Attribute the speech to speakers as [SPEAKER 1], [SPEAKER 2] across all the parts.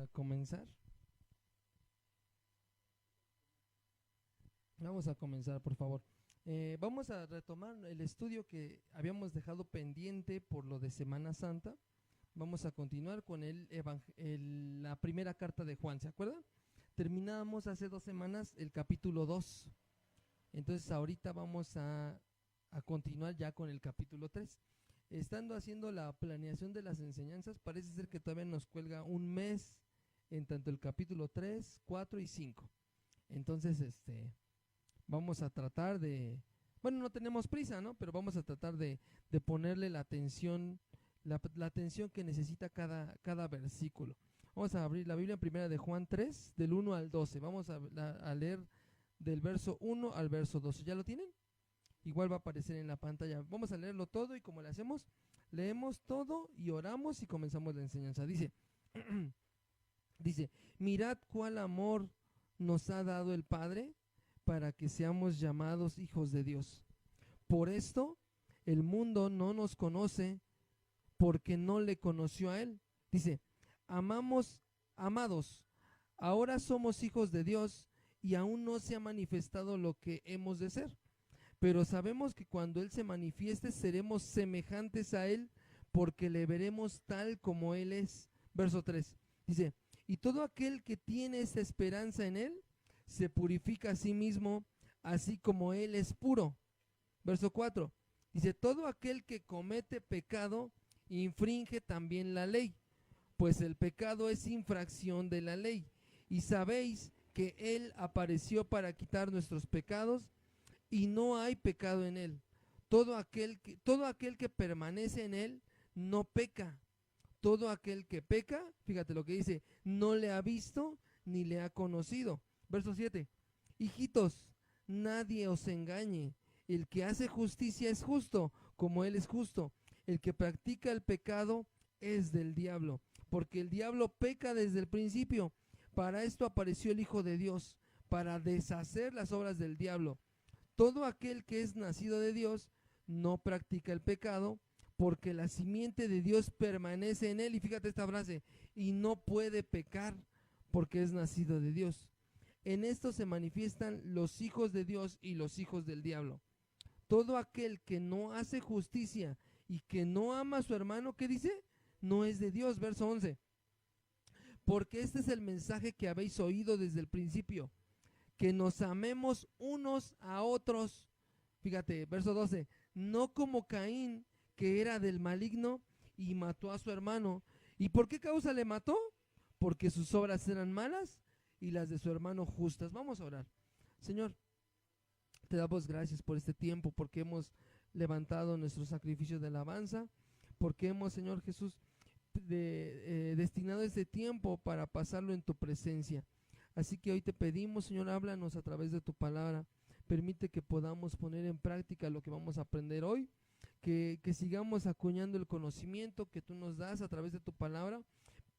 [SPEAKER 1] a comenzar. Vamos a comenzar, por favor. Vamos a retomar el estudio que habíamos dejado pendiente por lo de Semana Santa. Vamos a continuar con la primera carta de Juan, ¿se acuerdan? Terminamos hace 2 semanas el capítulo 2. Entonces ahorita vamos a continuar ya con el capítulo 3. Estando haciendo la planeación de las enseñanzas, parece ser que todavía nos cuelga un mes en tanto el capítulo 3, 4 y 5. Entonces, vamos a tratar de, bueno, no tenemos prisa, ¿no? Pero vamos a tratar de ponerle la atención, la atención que necesita cada versículo. Vamos a abrir la Biblia en primera de Juan 3, del 1 al 12. Vamos a leer del verso 1 al verso 12. ¿Ya lo tienen? Igual va a aparecer en la pantalla. Vamos a leerlo todo y como le hacemos, leemos todo y oramos y comenzamos la enseñanza. Dice, dice, mirad cuál amor nos ha dado el Padre para que seamos llamados hijos de Dios. Por esto el mundo no nos conoce porque no le conoció a Él. Dice, amados, ahora somos hijos de Dios y aún no se ha manifestado lo que hemos de ser. Pero sabemos que cuando Él se manifieste seremos semejantes a Él porque le veremos tal como Él es. Verso 3 dice, y todo aquel que tiene esta esperanza en Él se purifica a sí mismo, así como Él es puro. Verso 4 dice, todo aquel que comete pecado infringe también la ley, pues el pecado es infracción de la ley. Y sabéis que Él apareció para quitar nuestros pecados y no hay pecado en Él. Todo aquel que permanece en Él no peca. Todo aquel que peca, fíjate lo que dice, no le ha visto ni le ha conocido. Verso 7, hijitos, nadie os engañe. El que hace justicia es justo, como Él es justo. El que practica el pecado es del diablo, porque el diablo peca desde el principio. Para esto apareció el Hijo de Dios, para deshacer las obras del diablo. Todo aquel que es nacido de Dios no practica el pecado, porque la simiente de Dios permanece en él. Y fíjate esta frase, y no puede pecar porque es nacido de Dios. En esto se manifiestan los hijos de Dios y los hijos del diablo. Todo aquel que no hace justicia y que no ama a su hermano, ¿qué dice? No es de Dios. Verso 11. Porque este es el mensaje que habéis oído desde el principio, que nos amemos unos a otros. Fíjate, verso 12, no como Caín, que era del maligno y mató a su hermano. ¿Y por qué causa le mató? Porque sus obras eran malas y las de su hermano justas. Vamos a orar. Señor, te damos gracias por este tiempo, porque hemos levantado nuestro sacrificio de alabanza, porque hemos, Señor Jesús, destinado este tiempo para pasarlo en tu presencia. Así que hoy te pedimos, Señor, háblanos a través de tu palabra. Permite que podamos poner en práctica lo que vamos a aprender hoy, que sigamos acuñando el conocimiento que tú nos das a través de tu palabra,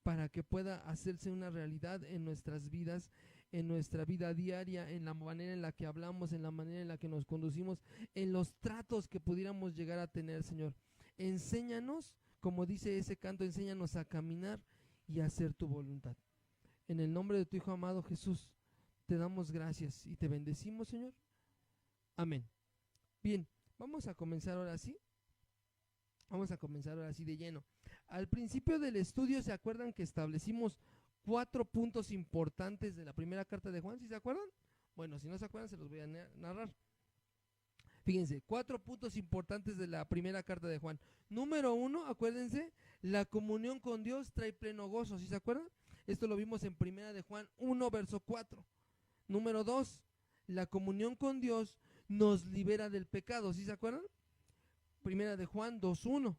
[SPEAKER 1] para que pueda hacerse una realidad en nuestras vidas, en nuestra vida diaria, en la manera en la que hablamos, en la manera en la que nos conducimos, en los tratos que pudiéramos llegar a tener, Señor. Enséñanos, como dice ese canto, enséñanos a caminar y a hacer tu voluntad. En el nombre de tu Hijo amado Jesús, te damos gracias y te bendecimos, Señor. Amén. Bien, vamos a comenzar ahora sí. Vamos a comenzar ahora sí de lleno. Al principio del estudio, ¿se acuerdan que establecimos 4 puntos importantes de la primera carta de Juan? ¿Sí se acuerdan? Bueno, si no se acuerdan, se los voy a narrar. Fíjense, 4 puntos importantes de la primera carta de Juan. Número 1, acuérdense, la comunión con Dios trae pleno gozo, ¿sí se acuerdan? Esto lo vimos en primera de Juan 1, verso 4. Número 2, la comunión con Dios nos libera del pecado, ¿sí se acuerdan? Primera de Juan 2:1.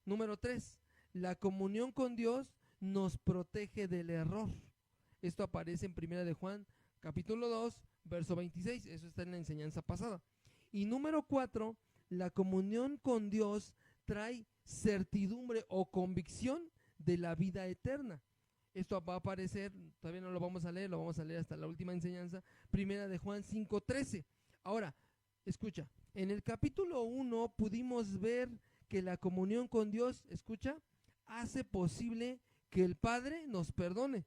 [SPEAKER 1] Número 3, la comunión con Dios nos protege del error. Esto aparece en primera de Juan capítulo 2, verso 26. Eso está en la enseñanza pasada. Y número 4, la comunión con Dios trae certidumbre o convicción de la vida eterna. Esto va a aparecer, todavía no lo vamos a leer, lo vamos a leer hasta la última enseñanza, primera de Juan 5:13. Ahora, escucha, en el capítulo 1 pudimos ver que la comunión con Dios, escucha, hace posible que el Padre nos perdone.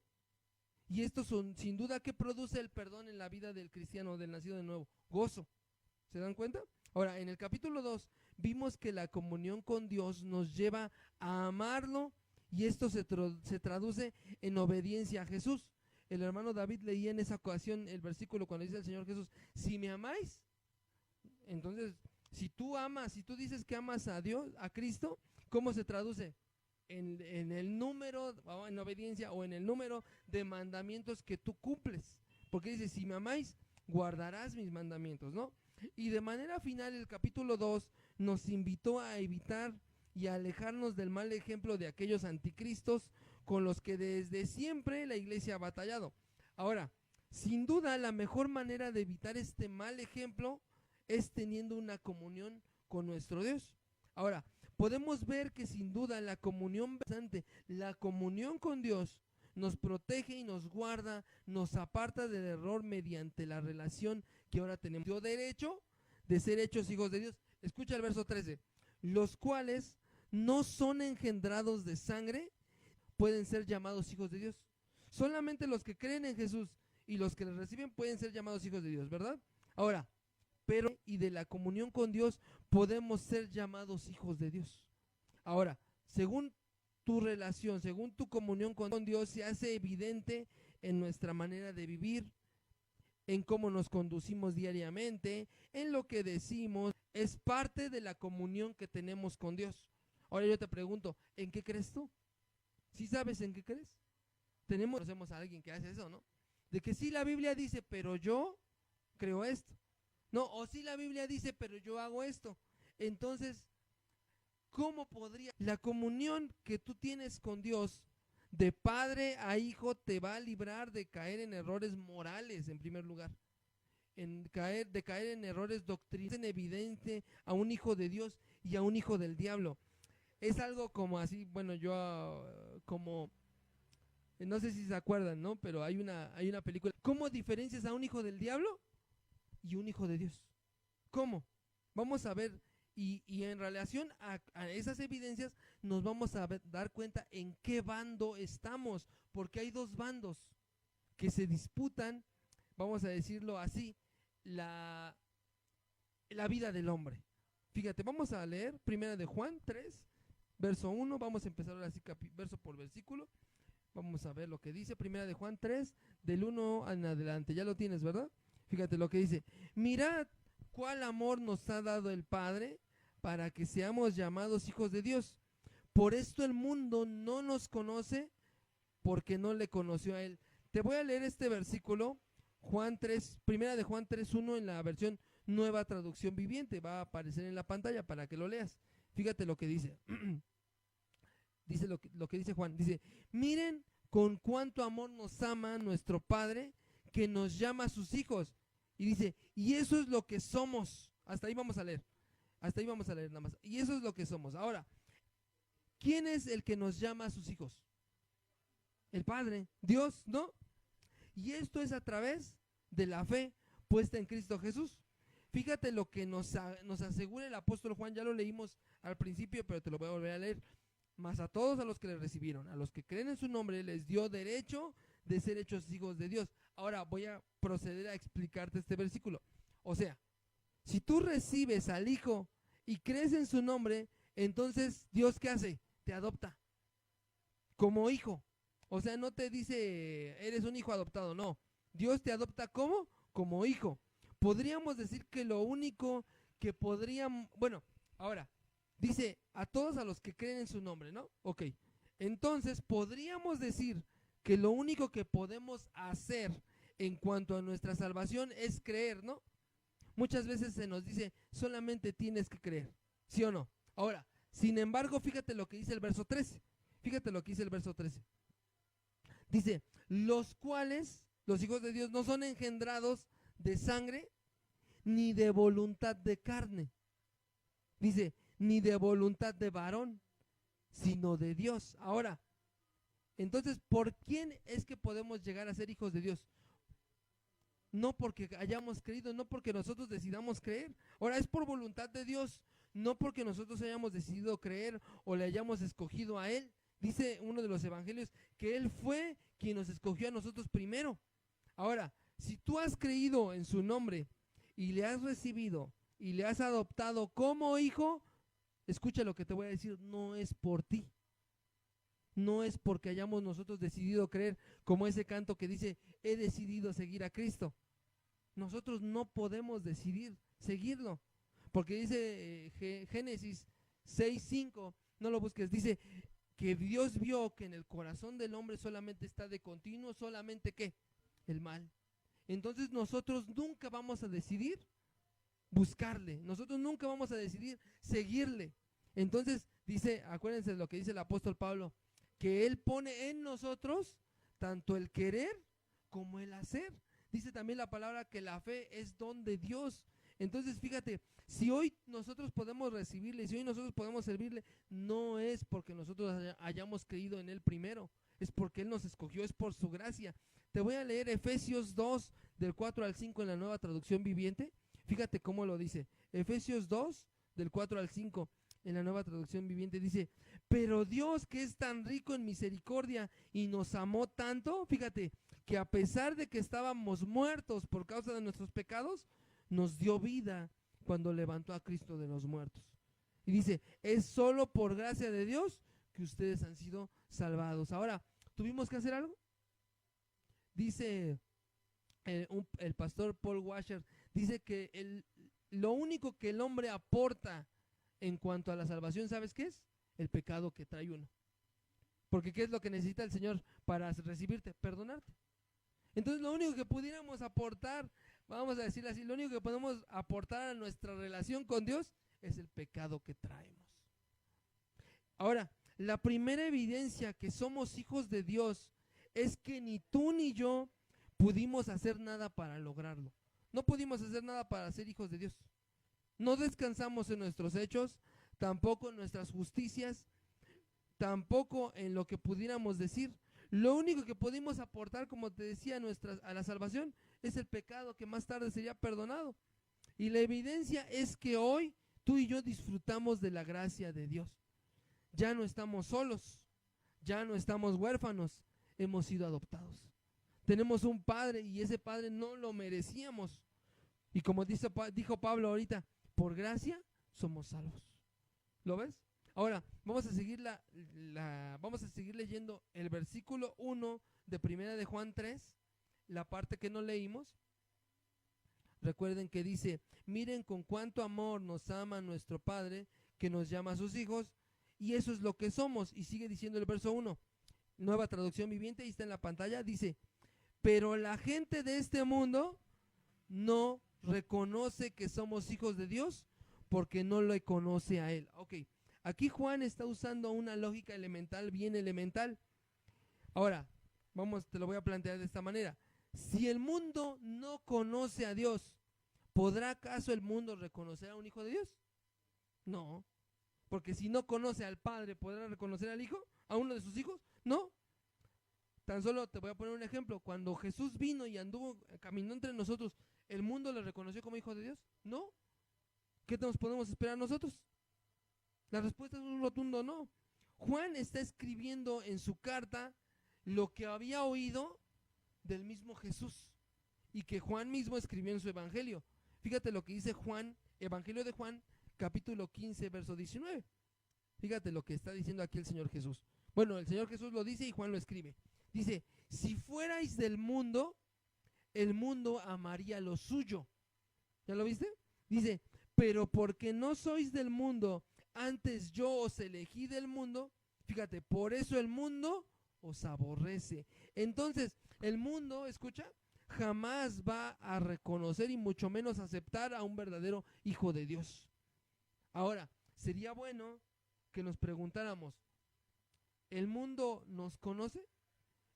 [SPEAKER 1] Y esto son, sin duda, ¿qué produce el perdón en la vida del cristiano, del nacido de nuevo? Gozo. ¿Se dan cuenta? Ahora, en el capítulo 2 vimos que la comunión con Dios nos lleva a amarlo y esto se traduce en obediencia a Jesús. El hermano David leía en esa ocasión el versículo cuando dice el Señor Jesús, si me amáis, entonces, si tú dices que amas a Dios, a Cristo, ¿cómo se traduce? En el número, en obediencia o en el número de mandamientos que tú cumples. Porque dice, si me amáis, guardarás mis mandamientos, ¿no? Y de manera final, el capítulo 2 nos invitó a evitar y a alejarnos del mal ejemplo de aquellos anticristos con los que desde siempre la iglesia ha batallado. Ahora, sin duda, la mejor manera de evitar este mal ejemplo es teniendo una comunión con nuestro Dios. Ahora, podemos ver que sin duda la comunión con Dios nos protege y nos guarda, nos aparta del error mediante la relación que ahora tenemos. Dio derecho de ser hechos hijos de Dios. Escucha el verso 13. Los cuales no son engendrados de sangre, pueden ser llamados hijos de Dios. Solamente los que creen en Jesús y los que le reciben pueden ser llamados hijos de Dios, ¿verdad? Ahora, pero y de la comunión con Dios podemos ser llamados hijos de Dios. Ahora, según tu relación, según tu comunión con Dios, se hace evidente en nuestra manera de vivir, en cómo nos conducimos diariamente, en lo que decimos, es parte de la comunión que tenemos con Dios. Ahora yo te pregunto, ¿en qué crees tú? ¿Sí sabes en qué crees? Conocemos a alguien que hace eso, ¿no? De que sí la Biblia dice, pero yo creo esto. No, o sí la Biblia dice, pero yo hago esto. Entonces, ¿cómo podría? La comunión que tú tienes con Dios, de padre a hijo, te va a librar de caer en errores morales, en primer lugar. De caer en errores doctrinales, en evidente a un hijo de Dios y a un hijo del diablo. Es algo como así, bueno, no sé si se acuerdan, ¿no? Pero hay una película. ¿Cómo diferencias a un hijo del diablo y un hijo de Dios? ¿Cómo? Vamos a ver, y en relación a esas evidencias nos vamos a dar cuenta en qué bando estamos, porque hay dos bandos que se disputan, vamos a decirlo así, la vida del hombre. Fíjate, vamos a leer 1 de Juan 3, verso 1, vamos a empezar ahora así verso por versículo. Vamos a ver lo que dice 1 de Juan 3, del 1 en adelante. Ya lo tienes, ¿verdad? Fíjate lo que dice. Mirad cuál amor nos ha dado el Padre para que seamos llamados hijos de Dios. Por esto el mundo no nos conoce porque no le conoció a Él. Te voy a leer este versículo, Juan 3, 1 de Juan 3:1 en la versión Nueva Traducción Viviente. Va a aparecer en la pantalla para que lo leas. Fíjate lo que dice. Dice lo que dice Juan. Dice, miren con cuánto amor nos ama nuestro Padre, que nos llama a sus hijos. Y dice, y eso es lo que somos. Hasta ahí vamos a leer. Hasta ahí vamos a leer nada más. Y eso es lo que somos. Ahora, ¿quién es el que nos llama a sus hijos? El Padre, Dios, ¿no? Y esto es a través de la fe puesta en Cristo Jesús. Fíjate lo que nos asegura el apóstol Juan. Ya lo leímos al principio, pero te lo voy a volver a leer. Mas a todos a los que le recibieron, a los que creen en su nombre, les dio derecho de ser hechos hijos de Dios. Ahora voy a proceder a explicarte este versículo. O sea, si tú recibes al Hijo y crees en su nombre, entonces Dios, ¿qué hace? Te adopta como hijo. O sea, no te dice, eres un hijo adoptado, no. Dios te adopta ¿cómo? Como hijo. Podríamos decir que lo único que podríamos, bueno, ahora, dice, a todos a los que creen en su nombre, ¿no? Ok, entonces podríamos decir que lo único que podemos hacer en cuanto a nuestra salvación es creer, ¿no? Muchas veces se nos dice, solamente tienes que creer, ¿sí o no? Ahora, sin embargo, fíjate lo que dice el verso 13. Fíjate lo que dice el verso 13. Dice, los cuales, los hijos de Dios, no son engendrados de sangre, ni de voluntad de carne. Dice, ni de voluntad de varón, sino de Dios. Ahora, entonces, ¿por quién es que podemos llegar a ser hijos de Dios? No porque hayamos creído, no porque nosotros decidamos creer. Ahora, es por voluntad de Dios, no porque nosotros hayamos decidido creer o le hayamos escogido a Él. Dice uno de los evangelios que Él fue quien nos escogió a nosotros primero. Ahora, si tú has creído en su nombre y le has recibido y le has adoptado como hijo, escucha lo que te voy a decir, no es por ti. No es porque hayamos nosotros decidido creer, como ese canto que dice, he decidido seguir a Cristo. Nosotros no podemos decidir seguirlo, porque dice Génesis 6:5, no lo busques, dice que Dios vio que en el corazón del hombre solamente está de continuo, solamente ¿qué? El mal. Entonces nosotros nunca vamos a decidir buscarle, nosotros nunca vamos a decidir seguirle. Entonces dice, acuérdense de lo que dice el apóstol Pablo, que Él pone en nosotros tanto el querer como el hacer. Dice también la palabra que la fe es don de Dios. Entonces fíjate, si hoy nosotros podemos recibirle, si hoy nosotros podemos servirle, no es porque nosotros hayamos creído en Él primero, es porque Él nos escogió, es por su gracia. Te voy a leer Efesios 2, del 4 al 5 en la Nueva Traducción Viviente. Fíjate cómo lo dice. Efesios 2, del 4 al 5 en la Nueva Traducción Viviente dice, pero Dios, que es tan rico en misericordia y nos amó tanto, fíjate, que a pesar de que estábamos muertos por causa de nuestros pecados, nos dio vida cuando levantó a Cristo de los muertos. Y dice, es solo por gracia de Dios que ustedes han sido salvados. Ahora, ¿tuvimos que hacer algo? Dice el pastor Paul Washer, dice que lo único que el hombre aporta en cuanto a la salvación, ¿sabes qué es? El pecado que trae uno. Porque ¿qué es lo que necesita el Señor para recibirte? Perdonarte. Entonces lo único que pudiéramos aportar, vamos a decirlo así, lo único que podemos aportar a nuestra relación con Dios es el pecado que traemos. Ahora, la primera evidencia que somos hijos de Dios es que ni tú ni yo pudimos hacer nada para lograrlo. No pudimos hacer nada para ser hijos de Dios. No descansamos en nuestros hechos, tampoco en nuestras justicias, tampoco en lo que pudiéramos decir. Lo único que pudimos aportar, como te decía, a la salvación es el pecado que más tarde sería perdonado. Y la evidencia es que hoy tú y yo disfrutamos de la gracia de Dios. Ya no estamos solos, ya no estamos huérfanos, hemos sido adoptados. Tenemos un Padre y ese Padre no lo merecíamos. Y como dijo Pablo ahorita, por gracia somos salvos. ¿Lo ves? Ahora, vamos a seguir vamos a seguir leyendo el versículo 1 de Primera de Juan 3, la parte que no leímos. Recuerden que dice, miren con cuánto amor nos ama nuestro Padre, que nos llama a sus hijos, y eso es lo que somos. Y sigue diciendo el verso 1, Nueva Traducción Viviente, ahí está en la pantalla, dice, pero la gente de este mundo no reconoce que somos hijos de Dios porque no le conoce a Él. Ok, aquí Juan está usando una lógica elemental, bien elemental. Ahora, te lo voy a plantear de esta manera. Si el mundo no conoce a Dios, ¿podrá acaso el mundo reconocer a un hijo de Dios? No, porque si no conoce al Padre, ¿podrá reconocer al Hijo? ¿A uno de sus hijos? No. Tan solo te voy a poner un ejemplo. Cuando Jesús vino y anduvo, caminó entre nosotros, ¿el mundo le reconoció como hijo de Dios? No. ¿Qué nos podemos esperar nosotros? La respuesta es un rotundo no. Juan está escribiendo en su carta lo que había oído del mismo Jesús y que Juan mismo escribió en su evangelio. Fíjate lo que dice Juan, Evangelio de Juan, capítulo 15, verso 19. Fíjate lo que está diciendo aquí el Señor Jesús. Bueno, el Señor Jesús lo dice y Juan lo escribe. Dice, si fuerais del mundo, el mundo amaría lo suyo. ¿Ya lo viste? Dice, pero porque no sois del mundo, antes yo os elegí del mundo, fíjate, por eso el mundo os aborrece. Entonces, el mundo, escucha, jamás va a reconocer y mucho menos aceptar a un verdadero hijo de Dios. Ahora, sería bueno que nos preguntáramos, ¿el mundo nos conoce?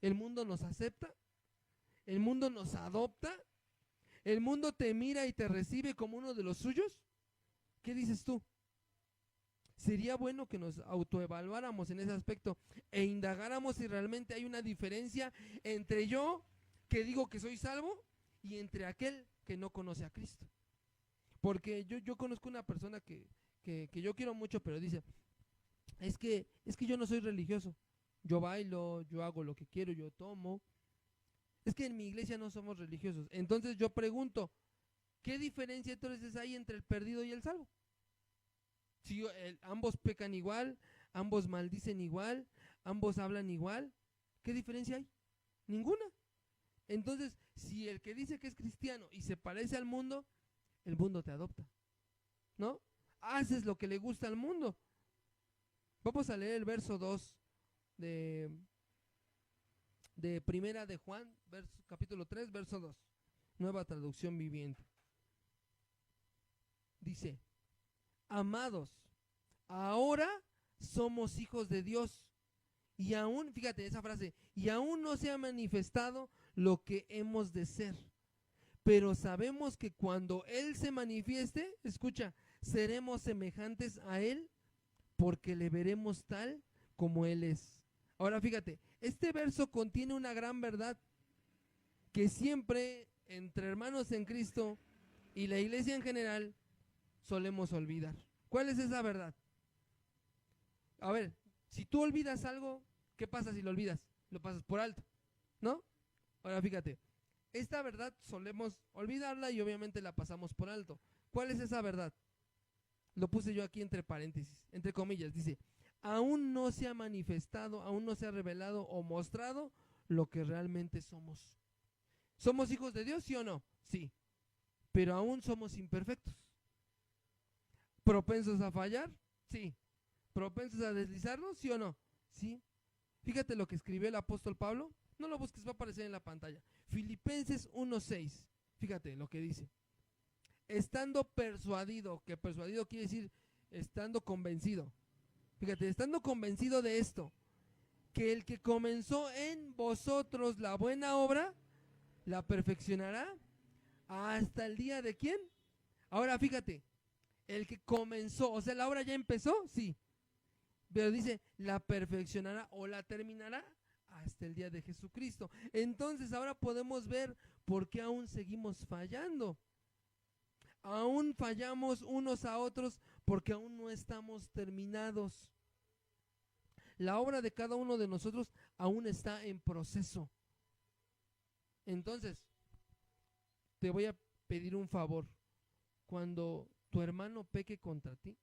[SPEAKER 1] ¿El mundo nos acepta? ¿El mundo nos adopta? ¿El mundo te mira y te recibe como uno de los suyos? ¿Qué dices tú? Sería bueno que nos autoevaluáramos en ese aspecto e indagáramos si realmente hay una diferencia entre yo, que digo que soy salvo, y entre aquel que no conoce a Cristo. Porque yo conozco una persona que yo quiero mucho, pero dice, es que yo no soy religioso. Yo bailo, yo hago lo que quiero, yo tomo. Es que en mi iglesia no somos religiosos. Entonces yo pregunto, ¿qué diferencia entonces hay entre el perdido y el salvo? Si ambos pecan igual, ambos maldicen igual, ambos hablan igual, ¿qué diferencia hay? Ninguna. Entonces, si el que dice que es cristiano y se parece al mundo, el mundo te adopta, ¿no? Haces lo que le gusta al mundo. Vamos a leer el verso 2 de Primera de Juan, capítulo 3, verso 2, Nueva Traducción Viviente. Dice: amados, ahora somos hijos de Dios, y aún, fíjate esa frase, y aún no se ha manifestado lo que hemos de ser, pero sabemos que cuando Él se manifieste, escucha, seremos semejantes a Él, porque le veremos tal como Él es. Ahora fíjate, este verso contiene una gran verdad que siempre entre hermanos en Cristo y la iglesia en general solemos olvidar. ¿Cuál es esa verdad? A ver, si tú olvidas algo, ¿qué pasa si lo olvidas? Lo pasas por alto, ¿no? Ahora fíjate, esta verdad solemos olvidarla y obviamente la pasamos por alto. ¿Cuál es esa verdad? Lo puse yo aquí entre paréntesis, entre comillas, dice: aún no se ha manifestado, aún no se ha revelado o mostrado lo que realmente somos. ¿Somos hijos de Dios, sí o no? Sí, pero aún somos imperfectos. ¿Propensos a fallar? Sí. ¿Propensos a deslizarnos? ¿Sí o no? Sí. Fíjate lo que escribió el apóstol Pablo. No lo busques, va a aparecer en la pantalla. Filipenses 1:6. Fíjate lo que dice: estando persuadido, que persuadido quiere decir estando convencido. Fíjate, estando convencido de esto, que el que comenzó en vosotros la buena obra, la perfeccionará hasta el día de ¿quién? Ahora fíjate, el que comenzó, o sea, la obra ya empezó, sí, pero dice, la perfeccionará o la terminará hasta el día de Jesucristo. Entonces ahora podemos ver por qué aún seguimos fallando. Aún fallamos unos a otros porque aún no estamos terminados. La obra de cada uno de nosotros aún está en proceso. Entonces, te voy a pedir un favor. Cuando tu hermano peque contra ti,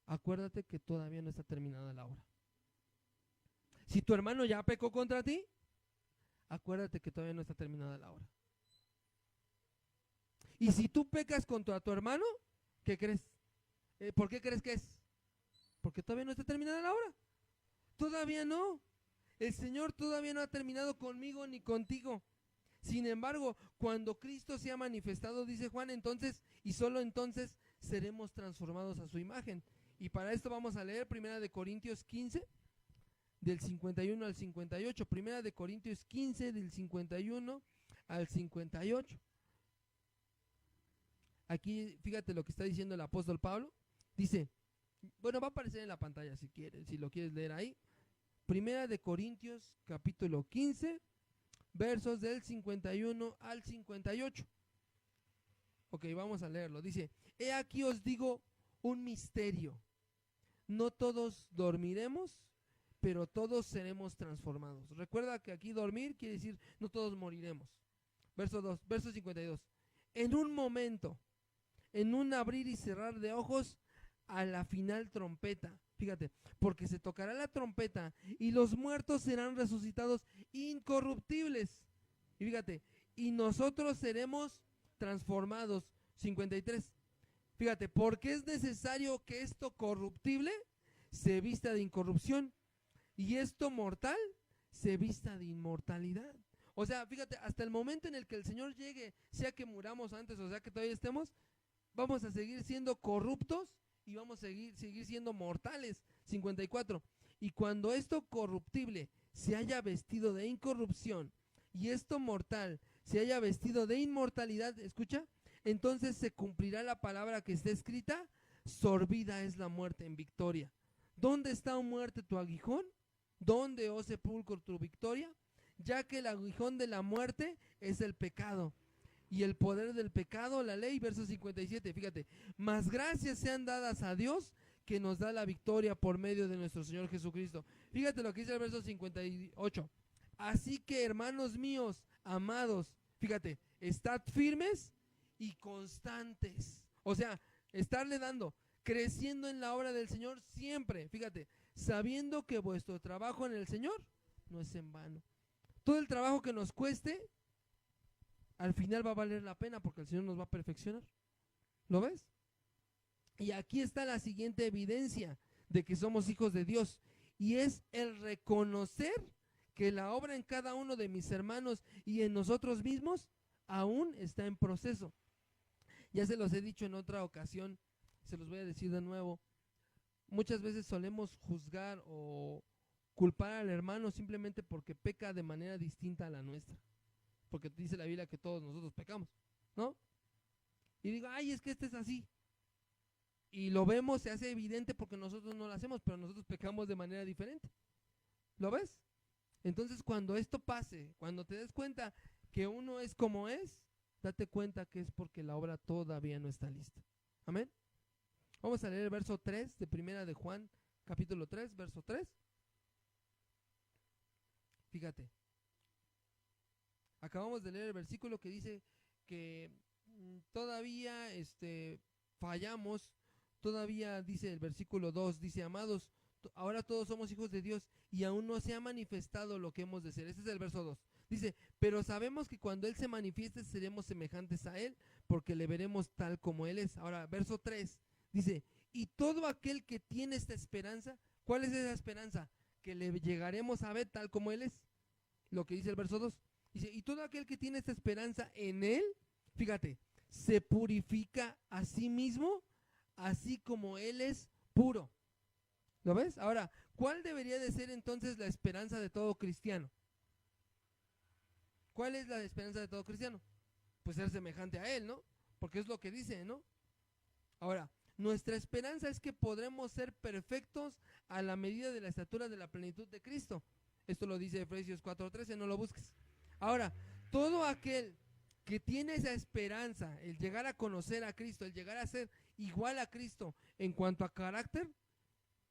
[SPEAKER 1] acuérdate que todavía no está terminada la obra. Si tu hermano ya pecó contra ti, acuérdate que todavía no está terminada la obra. Y si tú pecas contra tu hermano, ¿qué crees? ¿Por qué crees que es? Porque todavía no está terminada la obra. Todavía no. El Señor todavía no ha terminado conmigo ni contigo. Sin embargo, cuando Cristo se ha manifestado, dice Juan, entonces y solo entonces seremos transformados a su imagen. Y para esto vamos a leer 1 Corintios 15, del 51 al 58. 1 Corintios 15, del 51 al 58. Aquí fíjate lo que está diciendo el apóstol Pablo. Dice, bueno, va a aparecer en la pantalla si quieres, si lo quieres leer ahí. 1 Corintios capítulo 15, versos del 51 al 58. Ok, vamos a leerlo. Dice: he aquí os digo un misterio. No todos dormiremos, pero todos seremos transformados. Recuerda que aquí dormir quiere decir no todos moriremos. Verso 52. En un momento, en un abrir y cerrar de ojos, a la final trompeta. Fíjate, porque se tocará la trompeta y los muertos serán resucitados incorruptibles. Y fíjate, y nosotros seremos transformados. 53. Fíjate, porque es necesario que esto corruptible se vista de incorrupción y esto mortal se vista de inmortalidad. O sea, fíjate, hasta el momento en el que el Señor llegue, sea que muramos antes o sea que todavía estemos, vamos a seguir siendo corruptos y vamos a seguir siendo mortales. 54. Y cuando esto corruptible se haya vestido de incorrupción y esto mortal se haya vestido de inmortalidad, escucha, entonces se cumplirá la palabra que está escrita: sorbida es la muerte en victoria. ¿Dónde está, oh muerte, tu aguijón? ¿Dónde, oh sepulcro, tu victoria? Ya que el aguijón de la muerte es el pecado, y el poder del pecado, la ley. Verso 57, fíjate, mas gracias sean dadas a Dios, que nos da la victoria por medio de nuestro Señor Jesucristo. Fíjate lo que dice el verso 58. Así que, hermanos míos, amados, fíjate, estad firmes y constantes. O sea, estarle dando, creciendo en la obra del Señor siempre, fíjate, sabiendo que vuestro trabajo en el Señor no es en vano. Todo el trabajo que nos cueste, al final va a valer la pena porque el Señor nos va a perfeccionar. ¿Lo ves? Y aquí está la siguiente evidencia de que somos hijos de Dios, y es el reconocer que la obra en cada uno de mis hermanos y en nosotros mismos aún está en proceso. Ya se los he dicho en otra ocasión, se los voy a decir de nuevo. Muchas veces solemos juzgar o culpar al hermano simplemente porque peca de manera distinta a la nuestra, porque dice la Biblia que todos nosotros pecamos, ¿no? Y digo, ay, es que este es así. Y lo vemos, se hace evidente porque nosotros no lo hacemos, pero nosotros pecamos de manera diferente. ¿Lo ves? Entonces, cuando esto pase, cuando te des cuenta que uno es como es, date cuenta que es porque la obra todavía no está lista. Amén. Vamos a leer el verso 3 de Primera de Juan, capítulo 3, verso 3. Fíjate. Acabamos de leer el versículo que dice que todavía fallamos. Todavía dice el versículo 2, dice, amados, ahora todos somos hijos de Dios y aún no se ha manifestado lo que hemos de ser. Este es el verso 2. Dice, pero sabemos que cuando Él se manifieste seremos semejantes a Él, porque le veremos tal como Él es. Ahora, verso 3, dice, y todo aquel que tiene esta esperanza, ¿cuál es esa esperanza? Que le llegaremos a ver tal como Él es. Lo que dice el verso 2. Dice, y todo aquel que tiene esta esperanza en Él, fíjate, se purifica a sí mismo, así como Él es puro. ¿Lo ves? Ahora, ¿cuál debería de ser entonces la esperanza de todo cristiano? ¿Cuál es la esperanza de todo cristiano? Pues ser semejante a Él, ¿no? Porque es lo que dice, ¿no? Ahora, nuestra esperanza es que podremos ser perfectos a la medida de la estatura de la plenitud de Cristo. Esto lo dice Efesios 4:13, no lo busques. Ahora, todo aquel que tiene esa esperanza, el llegar a conocer a Cristo, el llegar a ser igual a Cristo en cuanto a carácter,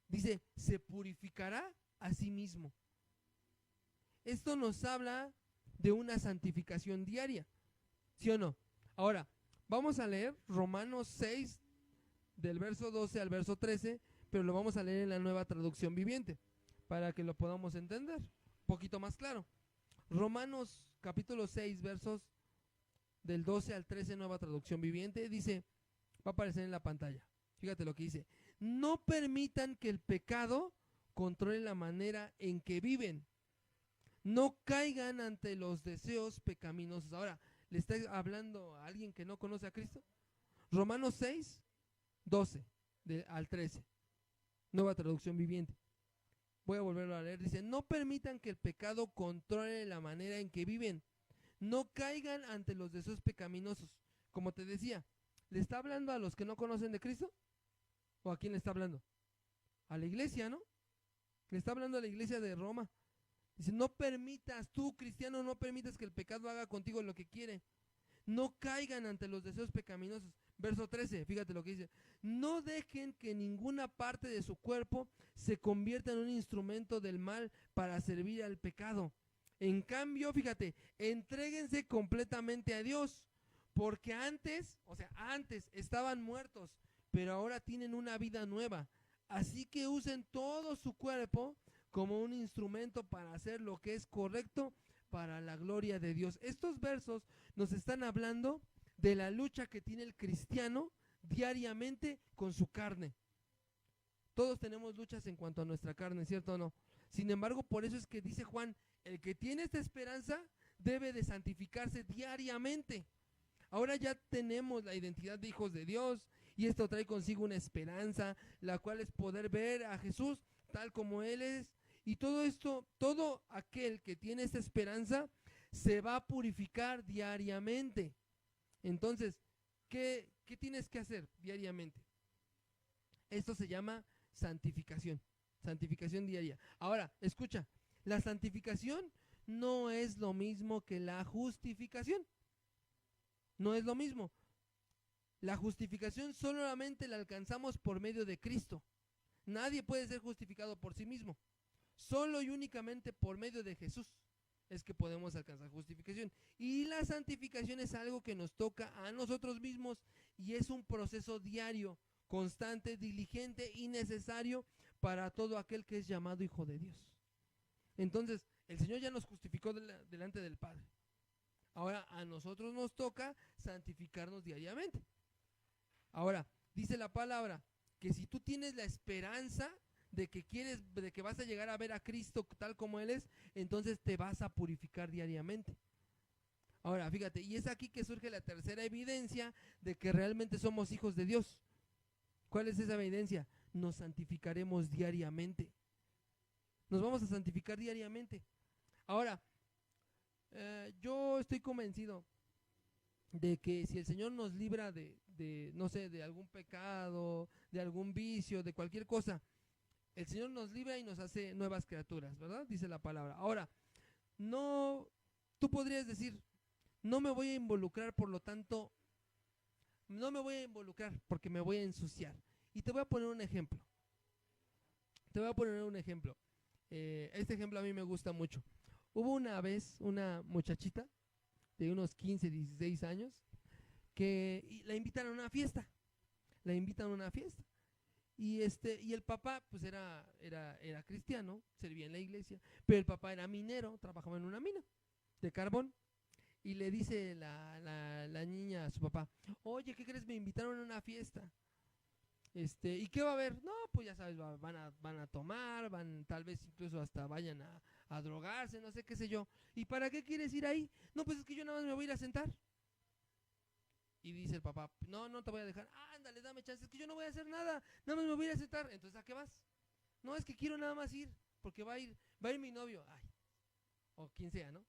[SPEAKER 1] dice, se purificará a sí mismo. Esto nos habla de una santificación diaria, ¿sí o no? Ahora, vamos a leer Romanos 6, del verso 12 al verso 13, pero lo vamos a leer en la Nueva Traducción Viviente, para que lo podamos entender un poquito más claro. Romanos capítulo 6, versos del 12 al 13, Nueva Traducción Viviente, dice, va a aparecer en la pantalla, fíjate lo que dice, no permitan que el pecado controle la manera en que viven, no caigan ante los deseos pecaminosos. Ahora, ¿le está hablando a alguien que no conoce a Cristo? Romanos 6, 12 al 13, Nueva Traducción Viviente. Voy a volverlo a leer. Dice, no permitan que el pecado controle la manera en que viven. No caigan ante los deseos pecaminosos. Como te decía, ¿le está hablando a los que no conocen de Cristo? ¿O a quién le está hablando? A la iglesia, ¿no? Le está hablando a la iglesia de Roma. Dice, no permitas, tú cristiano, no permitas que el pecado haga contigo lo que quiere. No caigan ante los deseos pecaminosos. Verso 13, fíjate lo que dice. No dejen que ninguna parte de su cuerpo se convierta en un instrumento del mal para servir al pecado. En cambio, fíjate, entréguense completamente a Dios, porque antes estaban muertos, pero ahora tienen una vida nueva. Así que usen todo su cuerpo como un instrumento para hacer lo que es correcto para la gloria de Dios. Estos versos nos están hablando de la lucha que tiene el cristiano diariamente con su carne. Todos tenemos luchas en cuanto a nuestra carne, ¿cierto o no? Sin embargo, por eso es que dice Juan, el que tiene esta esperanza debe de santificarse diariamente. Ahora ya tenemos la identidad de hijos de Dios y esto trae consigo una esperanza, la cual es poder ver a Jesús tal como Él es. Y todo esto, todo aquel que tiene esta esperanza se va a purificar diariamente. Entonces, ¿qué tienes que hacer diariamente? Esto se llama santificación diaria. Ahora, escucha, la santificación no es lo mismo que la justificación. No es lo mismo. La justificación solamente la alcanzamos por medio de Cristo. Nadie puede ser justificado por sí mismo. Solo y únicamente por medio de Jesús es que podemos alcanzar justificación. Y la santificación es algo que nos toca a nosotros mismos y es un proceso diario, constante, diligente y necesario para todo aquel que es llamado hijo de Dios. Entonces, el Señor ya nos justificó delante del Padre. Ahora a nosotros nos toca santificarnos diariamente. Ahora, dice la palabra que si tú tienes la esperanza de que vas a llegar a ver a Cristo tal como Él es, entonces te vas a purificar diariamente. Ahora, fíjate, y es aquí que surge la tercera evidencia de que realmente somos hijos de Dios. ¿Cuál es esa evidencia? Nos santificaremos diariamente. Nos vamos a santificar diariamente. Ahora, yo estoy convencido de que si el Señor nos libra no sé, de algún pecado, de algún vicio, de cualquier cosa, el Señor nos libra y nos hace nuevas criaturas, ¿verdad? Dice la palabra. Ahora, tú podrías decir, no me voy a involucrar, por lo tanto, no me voy a involucrar porque me voy a ensuciar. Y te voy a poner un ejemplo. Este ejemplo a mí me gusta mucho. Hubo una vez una muchachita de unos 15, 16 años que la invitan a una fiesta. Y el papá pues era cristiano, servía en la iglesia, pero el papá era minero, trabajaba en una mina de carbón. Y le dice la niña a su papá, oye, ¿qué crees? Me invitaron a una fiesta. ¿Y qué va a haber? No, pues ya sabes, van a tomar, tal vez incluso hasta vayan a drogarse, no sé qué sé yo. ¿Y para qué quieres ir ahí? No, pues es que yo nada más me voy a ir a sentar. Y dice el papá, no te voy a dejar. Ándale, dame chance, es que yo no voy a hacer nada, nada más me voy a ir a sentar. Entonces, ¿a qué vas? No, es que quiero nada más ir, porque va a ir mi novio. Ay, o quien sea, ¿no?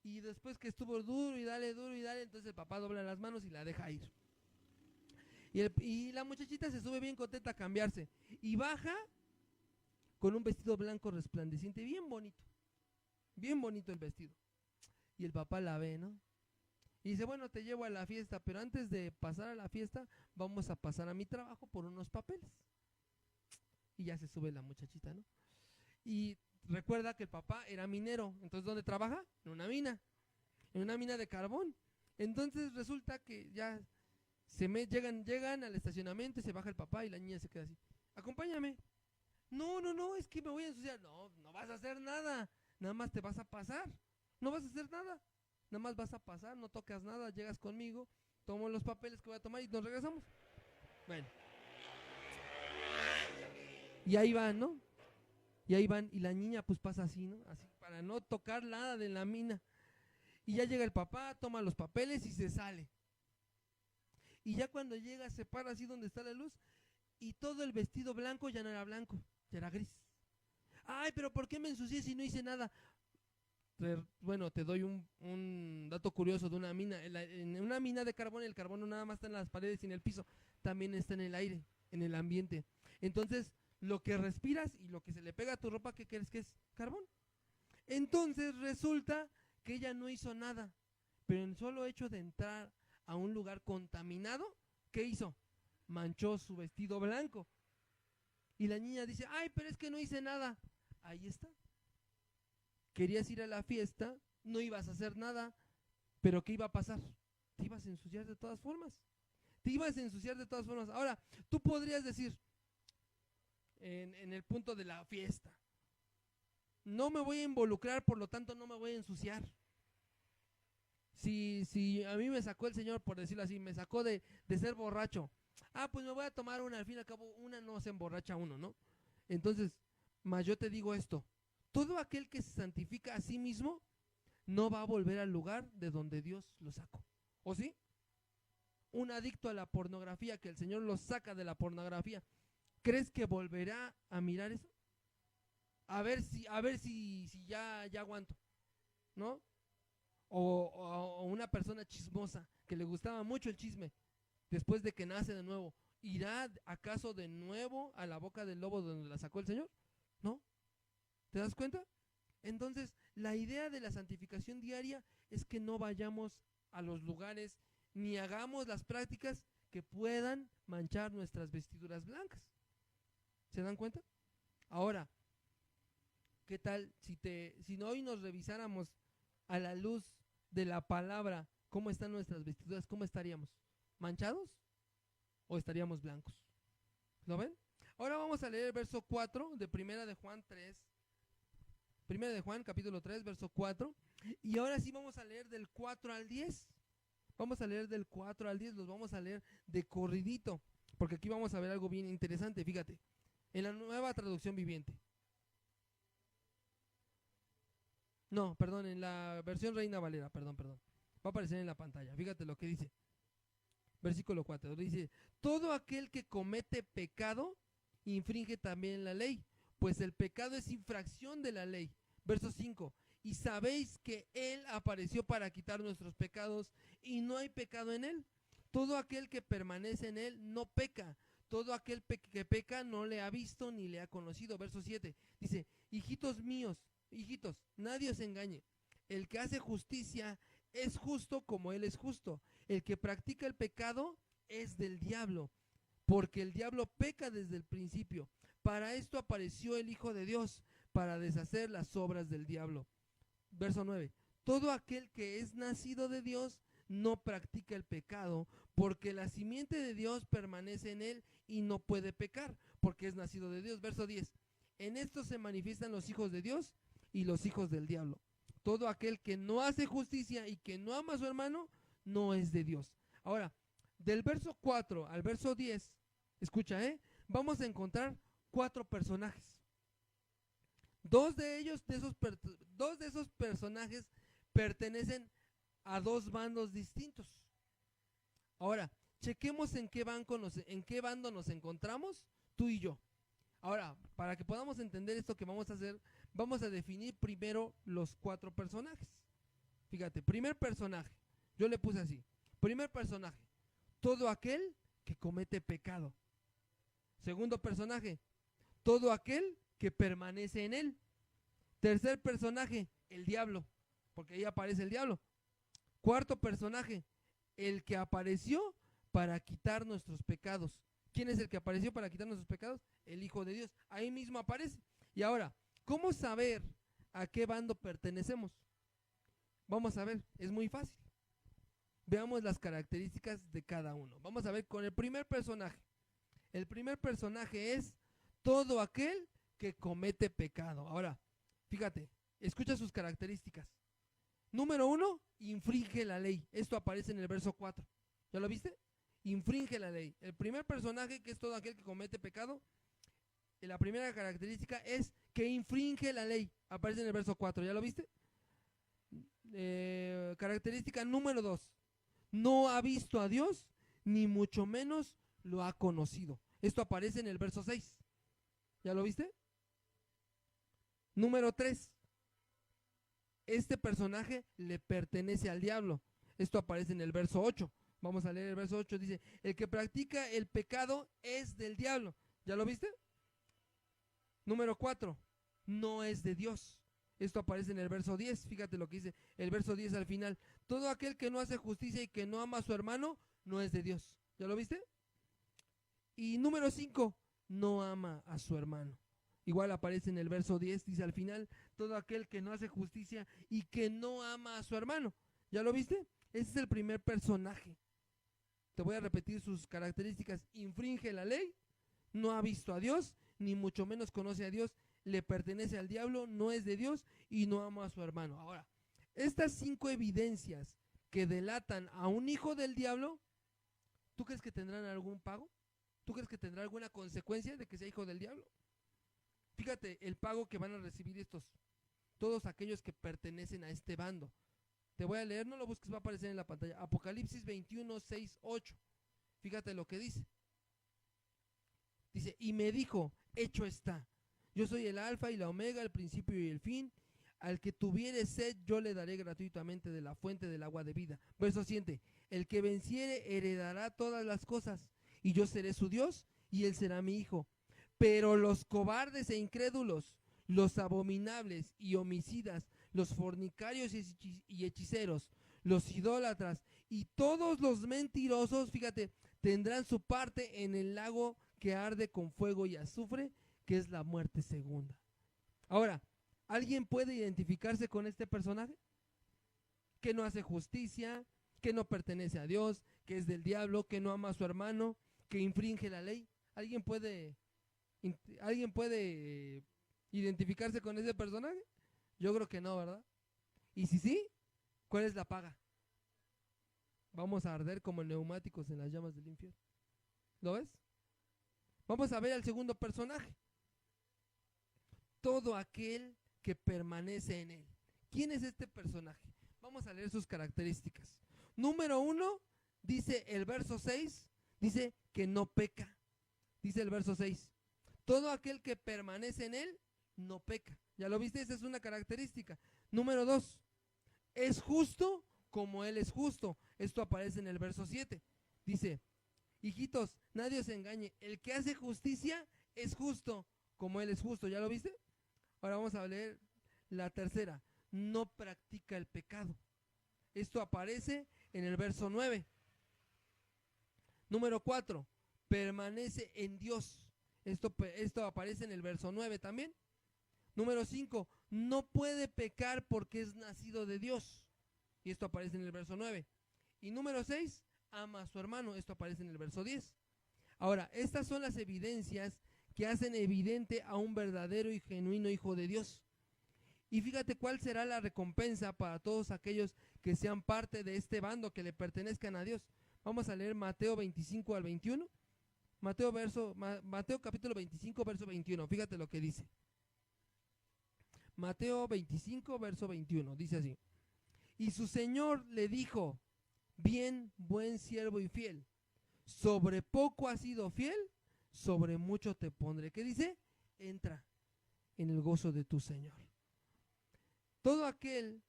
[SPEAKER 1] Y después que estuvo duro y dale, entonces el papá dobla las manos y la deja ir. Y la muchachita se sube bien contenta a cambiarse. Y baja con un vestido blanco resplandeciente, bien bonito el vestido. Y el papá la ve, ¿no? Y dice, bueno, te llevo a la fiesta, pero antes de pasar a la fiesta, vamos a pasar a mi trabajo por unos papeles. Y ya se sube la muchachita, ¿no? Y recuerda que el papá era minero. Entonces, ¿dónde trabaja? En una mina de carbón. Entonces resulta que ya llegan al estacionamiento y se baja el papá y la niña se queda así. Acompáñame. No, es que me voy a ensuciar. No vas a hacer nada. Nada más te vas a pasar. No vas a hacer nada. Nada más vas a pasar, no tocas nada, llegas conmigo, tomo los papeles que voy a tomar y nos regresamos. Bueno. Y ahí van, ¿no? Y la niña pues pasa así, ¿no? Así, para no tocar nada de la mina. Y ya llega el papá, toma los papeles y se sale. Y ya cuando llega se para así donde está la luz y todo el vestido blanco ya no era blanco, ya era gris. Ay, pero ¿por qué me ensucié si no hice nada? Bueno, te doy un dato curioso de una mina. En una mina de carbón, el carbón no nada más está en las paredes y en el piso, también está en el aire, en el ambiente. Entonces, lo que respiras y lo que se le pega a tu ropa, ¿qué crees que es? Carbón. Entonces resulta que ella no hizo nada, pero en solo hecho de entrar a un lugar contaminado, ¿qué hizo? Manchó su vestido blanco. Y la niña dice, ay, pero es que no hice nada. Ahí está. Querías ir a la fiesta, no ibas a hacer nada, pero ¿qué iba a pasar? Te ibas a ensuciar de todas formas. Ahora, tú podrías decir, en el punto de la fiesta, no me voy a involucrar, por lo tanto no me voy a ensuciar. Si a mí me sacó el Señor, por decirlo así, me sacó de ser borracho, pues me voy a tomar una, al fin y al cabo, una no se emborracha uno, ¿no? Entonces, más yo te digo esto, todo aquel que se santifica a sí mismo no va a volver al lugar de donde Dios lo sacó. ¿O sí? Un adicto a la pornografía, que el Señor lo saca de la pornografía, ¿crees que volverá a mirar eso? A ver si ya aguanto, ¿no? O una persona chismosa que le gustaba mucho el chisme, después de que nace de nuevo, ¿irá acaso de nuevo a la boca del lobo donde la sacó el Señor? ¿No? ¿Te das cuenta? Entonces, la idea de la santificación diaria es que no vayamos a los lugares ni hagamos las prácticas que puedan manchar nuestras vestiduras blancas. ¿Se dan cuenta? Ahora, ¿qué tal si hoy nos revisáramos a la luz de la palabra cómo están nuestras vestiduras? ¿Cómo estaríamos? ¿Manchados o estaríamos blancos? ¿Lo ven? Ahora vamos a leer el verso 4 de Primera de Juan 3. Primera de Juan, capítulo 3, verso 4. Y ahora sí vamos a leer del 4 al 10. Vamos a leer del 4 al 10, los vamos a leer de corridito, porque aquí vamos a ver algo bien interesante, fíjate. En la Nueva Traducción Viviente. No, perdón, en la versión Reina Valera, perdón. Va a aparecer en la pantalla, fíjate lo que dice. Versículo 4, dice: todo aquel que comete pecado infringe también la ley, pues el pecado es infracción de la ley. Verso 5, y sabéis que Él apareció para quitar nuestros pecados, y no hay pecado en Él. Todo aquel que permanece en Él no peca. Todo aquel que peca no le ha visto ni le ha conocido. Verso 7, dice: hijitos míos, hijitos, nadie os engañe. El que hace justicia es justo como Él es justo. El que practica el pecado es del diablo, porque el diablo peca desde el principio. Para esto apareció el Hijo de Dios, para deshacer las obras del diablo. Verso 9, todo aquel que es nacido de Dios no practica el pecado, porque la simiente de Dios permanece en él y no puede pecar, porque es nacido de Dios. Verso 10, en esto se manifiestan los hijos de Dios y los hijos del diablo. Todo aquel que no hace justicia y que no ama a su hermano, no es de Dios. Ahora, del verso 4 al verso 10, escucha, vamos a encontrar 4 personajes. Dos de esos personajes pertenecen a 2 bandos distintos. Ahora, chequemos en qué bando nos encontramos tú y yo. Ahora, para que podamos entender esto que vamos a hacer, vamos a definir primero los 4 personajes. Fíjate, primer personaje, yo le puse así: primer personaje, todo aquel que comete pecado. Segundo personaje, todo aquel que permanece en él. Tercer personaje, el diablo, porque ahí aparece el diablo. Cuarto personaje, el que apareció para quitar nuestros pecados. ¿Quién es el que apareció para quitar nuestros pecados? El Hijo de Dios. Ahí mismo aparece. Y ahora, ¿cómo saber a qué bando pertenecemos? Vamos a ver, es muy fácil. Veamos las características de cada uno. Vamos a ver con el primer personaje. El primer personaje es todo aquel que comete pecado. Ahora, fíjate, escucha sus características. Número 1, infringe la ley. Esto aparece en el verso 4. ¿Ya lo viste? Infringe la ley. El primer personaje, que es todo aquel que comete pecado, la primera característica es que infringe la ley. Aparece en el verso 4. ¿Ya lo viste? Característica número 2. No ha visto a Dios, ni mucho menos lo ha conocido. Esto aparece en el verso 6. ¿Ya lo viste? Número 3. Este personaje le pertenece al diablo. Esto aparece en el verso 8. Vamos a leer el verso 8. Dice: el que practica el pecado es del diablo. ¿Ya lo viste? Número 4. No es de Dios. Esto aparece en el verso 10. Fíjate lo que dice el verso 10 al final. Todo aquel que no hace justicia y que no ama a su hermano, no es de Dios. ¿Ya lo viste? Y número 5. No ama a su hermano. Igual aparece en el verso 10, dice al final: todo aquel que no hace justicia y que no ama a su hermano. ¿Ya lo viste? Ese es el primer personaje. Te voy a repetir sus características: infringe la ley, no ha visto a Dios, ni mucho menos conoce a Dios, le pertenece al diablo, no es de Dios y no ama a su hermano. Ahora, estas 5 evidencias que delatan a un hijo del diablo, ¿tú crees que tendrán algún pago? ¿Tú crees que tendrá alguna consecuencia de que sea hijo del diablo? Fíjate el pago que van a recibir todos aquellos que pertenecen a este bando. Te voy a leer, no lo busques, va a aparecer en la pantalla. Apocalipsis 21, 6, 8. Fíjate lo que dice. Dice: y me dijo, hecho está. Yo soy el alfa y la omega, el principio y el fin. Al que tuviere sed, yo le daré gratuitamente de la fuente del agua de vida. Verso 7. El que venciere heredará todas las cosas, y yo seré su Dios, y él será mi hijo. Pero los cobardes e incrédulos, los abominables y homicidas, los fornicarios y hechiceros, los idólatras y todos los mentirosos, fíjate, tendrán su parte en el lago que arde con fuego y azufre, que es la muerte segunda. Ahora, ¿alguien puede identificarse con este personaje? Que no hace justicia, que no pertenece a Dios, que es del diablo, que no ama a su hermano, que infringe la ley. ¿Alguien puede identificarse con ese personaje? Yo creo que no, ¿verdad? Y si sí, ¿cuál es la paga? Vamos a arder como neumáticos en las llamas del infierno. ¿Lo ves? Vamos a ver al segundo personaje. Todo aquel que permanece en él. ¿Quién es este personaje? Vamos a leer sus características. Número 1, dice el verso 6, dice que no peca. Dice el verso 6. Todo aquel que permanece en él, no peca. ¿Ya lo viste? Esa es una característica. Número 2, es justo como él es justo. Esto aparece en el verso 7. Dice, hijitos, nadie os engañe. El que hace justicia es justo como él es justo. ¿Ya lo viste? Ahora vamos a leer la tercera. No practica el pecado. Esto aparece en el verso 9. Número 4. Permanece en Dios. Esto aparece en el verso 9 también. Número 5. No puede pecar porque es nacido de Dios. Y esto aparece en el verso 9. Y número 6. Ama a su hermano. Esto aparece en el verso 10. Ahora, estas son las evidencias que hacen evidente a un verdadero y genuino hijo de Dios. Y fíjate cuál será la recompensa para todos aquellos que sean parte de este bando, que le pertenezcan a Dios. Vamos a leer Mateo 25 al 21. Mateo capítulo 25, verso 21. Fíjate lo que dice. Mateo 25, verso 21. Dice así. Y su Señor le dijo, bien, buen siervo y fiel. Sobre poco has sido fiel, sobre mucho te pondré. ¿Qué dice? Entra en el gozo de tu Señor. Todo aquel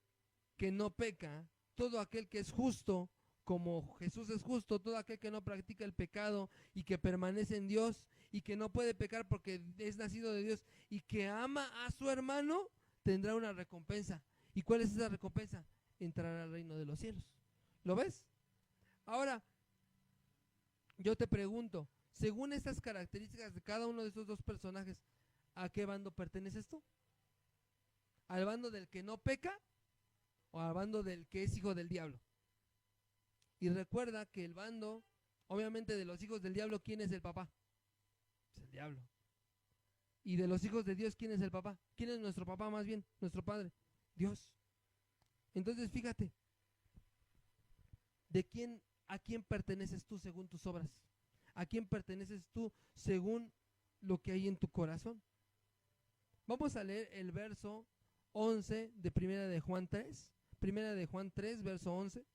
[SPEAKER 1] que no peca, todo aquel que es justo, como Jesús es justo, todo aquel que no practica el pecado y que permanece en Dios y que no puede pecar porque es nacido de Dios y que ama a su hermano, tendrá una recompensa. ¿Y cuál es esa recompensa? Entrar al reino de los cielos. ¿Lo ves? Ahora, yo te pregunto, según estas características de cada uno de estos dos personajes, ¿a qué bando perteneces tú? ¿Al bando del que no peca o al bando del que es hijo del diablo? Y recuerda que el bando, obviamente de los hijos del diablo, ¿quién es el papá? Es el diablo. Y de los hijos de Dios, ¿quién es el papá? ¿Quién es nuestro papá más bien? Nuestro padre, Dios. Entonces fíjate, ¿a quién perteneces tú según tus obras? ¿A quién perteneces tú según lo que hay en tu corazón? Vamos a leer el verso 11 de Primera de Juan 3. Primera de Juan 3, verso 11.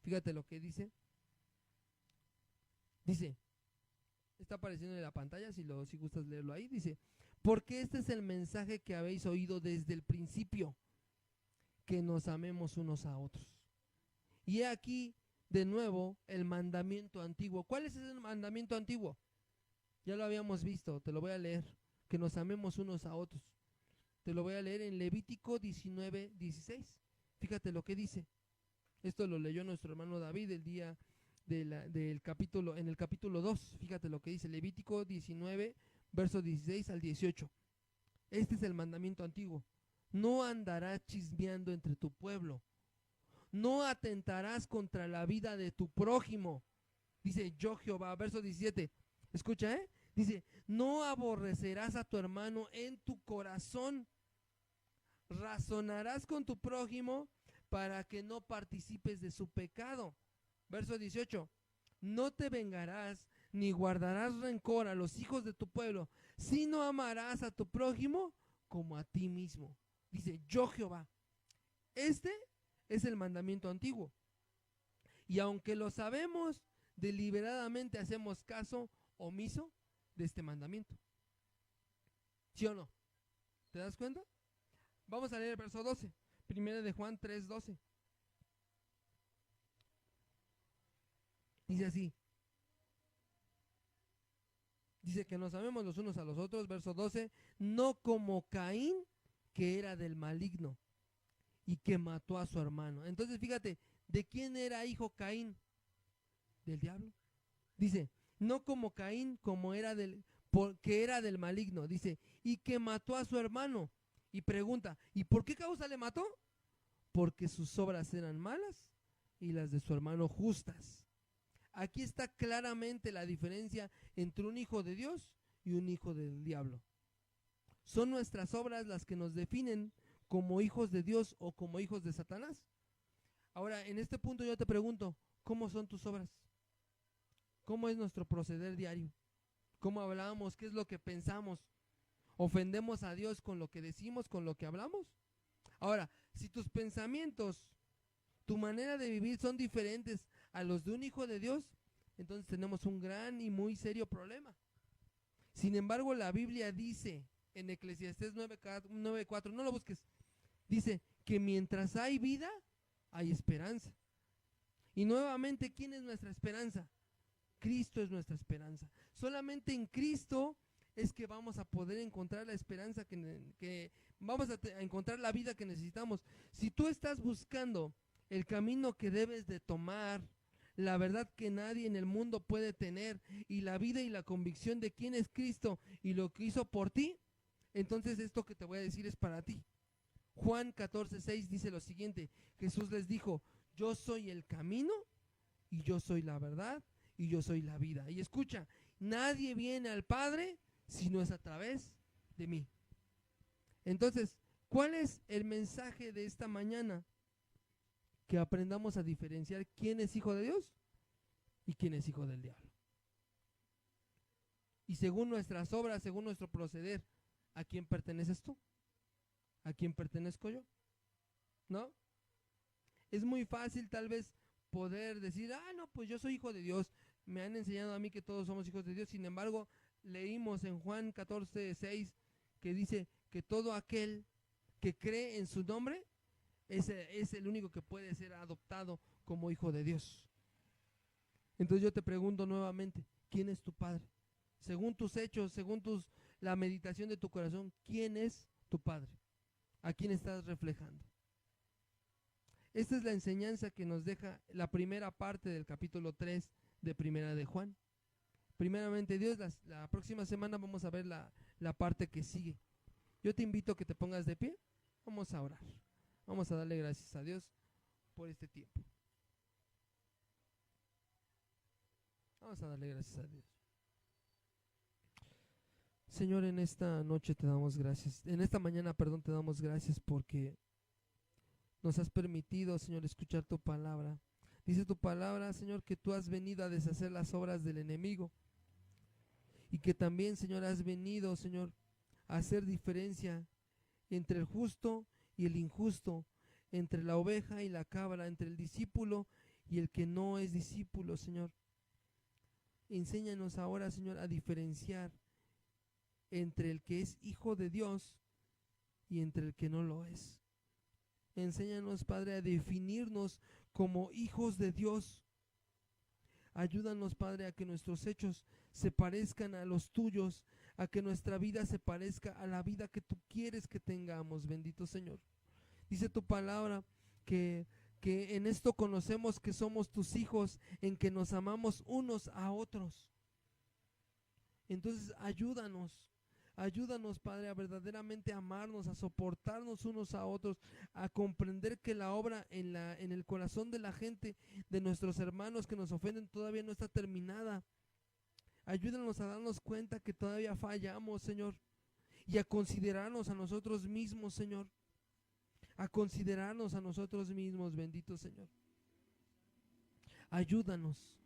[SPEAKER 1] Fíjate lo que dice. Dice, está apareciendo en la pantalla, si gustas leerlo ahí. Dice, porque este es el mensaje que habéis oído desde el principio, que nos amemos unos a otros. Y he aquí, de nuevo, el mandamiento antiguo. ¿Cuál es ese mandamiento antiguo? Ya lo habíamos visto, te lo voy a leer. Que nos amemos unos a otros. Te lo voy a leer en Levítico 19, 16. Fíjate lo que dice. Esto lo leyó nuestro hermano David el día del capítulo, en el capítulo 2. Fíjate lo que dice Levítico 19, versos 16 al 18. Este es el mandamiento antiguo. No andarás chismeando entre tu pueblo. No atentarás contra la vida de tu prójimo. Dice yo Jehová, verso 17. Escucha, dice, no aborrecerás a tu hermano en tu corazón. Razonarás con tu prójimo para que no participes de su pecado. Verso 18. No te vengarás ni guardarás rencor a los hijos de tu pueblo, sino amarás a tu prójimo como a ti mismo. Dice yo Jehová. Este es el mandamiento antiguo. Y aunque lo sabemos, deliberadamente hacemos caso omiso de este mandamiento. ¿Sí o no? ¿Te das cuenta? Vamos a leer el verso 12. Primera de Juan 3:12. Dice así. Dice que nos amemos los unos a los otros. Verso 12. No como Caín, que era del maligno y que mató a su hermano. Entonces fíjate, ¿de quién era hijo Caín? Del diablo. Dice, no como Caín, porque era del maligno, dice, y que mató a su hermano. Y pregunta, ¿y por qué causa le mató? Porque sus obras eran malas y las de su hermano justas. Aquí está claramente la diferencia entre un hijo de Dios y un hijo del diablo. ¿Son nuestras obras las que nos definen como hijos de Dios o como hijos de Satanás? Ahora, en este punto yo te pregunto, ¿cómo son tus obras? ¿Cómo es nuestro proceder diario? ¿Cómo hablamos? ¿Qué es lo que pensamos? ¿Ofendemos a Dios con lo que decimos, con lo que hablamos? Ahora, si tus pensamientos, tu manera de vivir son diferentes a los de un hijo de Dios, entonces tenemos un gran y muy serio problema. Sin embargo, la Biblia dice en Eclesiastés 9:4, no lo busques, dice que mientras hay vida, hay esperanza. Y nuevamente, ¿quién es nuestra esperanza? Cristo es nuestra esperanza. Solamente en Cristo es que vamos a poder encontrar la esperanza, que vamos a encontrar la vida que necesitamos. Si tú estás buscando el camino que debes de tomar, la verdad que nadie en el mundo puede tener, y la vida y la convicción de quién es Cristo y lo que hizo por ti, entonces esto que te voy a decir es para ti. Juan 14:6 dice lo siguiente: Jesús les dijo, yo soy el camino, y yo soy la verdad, y yo soy la vida. Y escucha, nadie viene al Padre si no es a través de mí. Entonces, ¿cuál es el mensaje de esta mañana? Que aprendamos a diferenciar quién es hijo de Dios y quién es hijo del diablo. Y según nuestras obras, según nuestro proceder, ¿a quién perteneces tú? ¿A quién pertenezco yo? ¿No? Es muy fácil tal vez poder decir, no, pues yo soy hijo de Dios. Me han enseñado a mí que todos somos hijos de Dios. Sin embargo, leímos en Juan 14:6 que dice que todo aquel que cree en su nombre es el único que puede ser adoptado como hijo de Dios. Entonces yo te pregunto nuevamente, ¿quién es tu padre? Según tus hechos, según la meditación de tu corazón, ¿quién es tu padre? ¿A quién estás reflejando? Esta es la enseñanza que nos deja la primera parte del capítulo 3 de Primera de Juan. Primeramente Dios, la próxima semana vamos a ver la parte que sigue. Yo te invito a que te pongas de pie. Vamos a orar. Vamos a darle gracias a Dios por este tiempo. Vamos a darle gracias a Dios. Señor, en esta noche te damos gracias. En esta mañana, te damos gracias porque nos has permitido, Señor, escuchar tu palabra. Dice tu palabra, Señor, que tú has venido a deshacer las obras del enemigo. Y que también, Señor, has venido, Señor, a hacer diferencia entre el justo y el injusto, entre la oveja y la cabra, entre el discípulo y el que no es discípulo, Señor. Enséñanos ahora, Señor, a diferenciar entre el que es hijo de Dios y entre el que no lo es. Enséñanos, Padre, a definirnos como hijos de Dios. Ayúdanos, Padre, a que nuestros hechos se parezcan a los tuyos, a que nuestra vida se parezca a la vida que tú quieres que tengamos, bendito Señor. Dice tu palabra que en esto conocemos que somos tus hijos, en que nos amamos unos a otros. Entonces ayúdanos, Padre, a verdaderamente amarnos, a soportarnos unos a otros, a comprender que la obra en el corazón de la gente, de nuestros hermanos que nos ofenden, todavía no está terminada. Ayúdanos a darnos cuenta que todavía fallamos, Señor, y a considerarnos a nosotros mismos, Señor. A considerarnos a nosotros mismos, bendito Señor. Ayúdanos.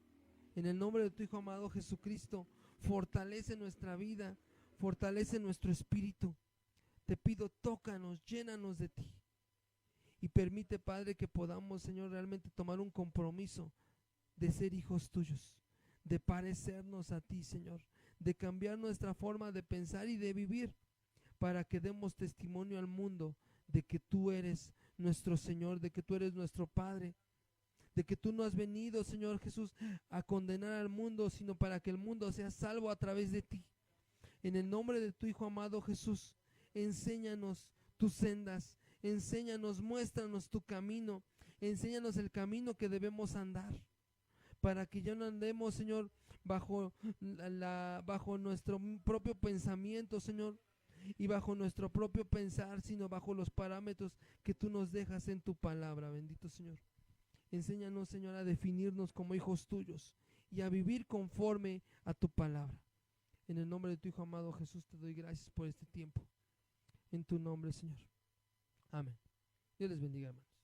[SPEAKER 1] En el nombre de tu Hijo amado Jesucristo, fortalece nuestra vida, fortalece nuestro espíritu. Te pido, tócanos, llénanos de ti. Y permite, Padre, que podamos, Señor, realmente tomar un compromiso de ser hijos tuyos, de parecernos a ti, Señor, de cambiar nuestra forma de pensar y de vivir, para que demos testimonio al mundo de que tú eres nuestro Señor, de que tú eres nuestro Padre, de que tú no has venido, Señor Jesús, a condenar al mundo, sino para que el mundo sea salvo a través de ti. En el nombre de tu Hijo amado Jesús, enséñanos tus sendas, enséñanos, muéstranos tu camino, enséñanos el camino que debemos andar, para que ya no andemos, Señor, bajo nuestro propio pensamiento, Señor, y bajo nuestro propio pensar, sino bajo los parámetros que tú nos dejas en tu palabra, bendito Señor. Enséñanos, Señor, a definirnos como hijos tuyos y a vivir conforme a tu palabra. En el nombre de tu Hijo amado Jesús te doy gracias por este tiempo. En tu nombre, Señor. Amén. Dios les bendiga, hermanos.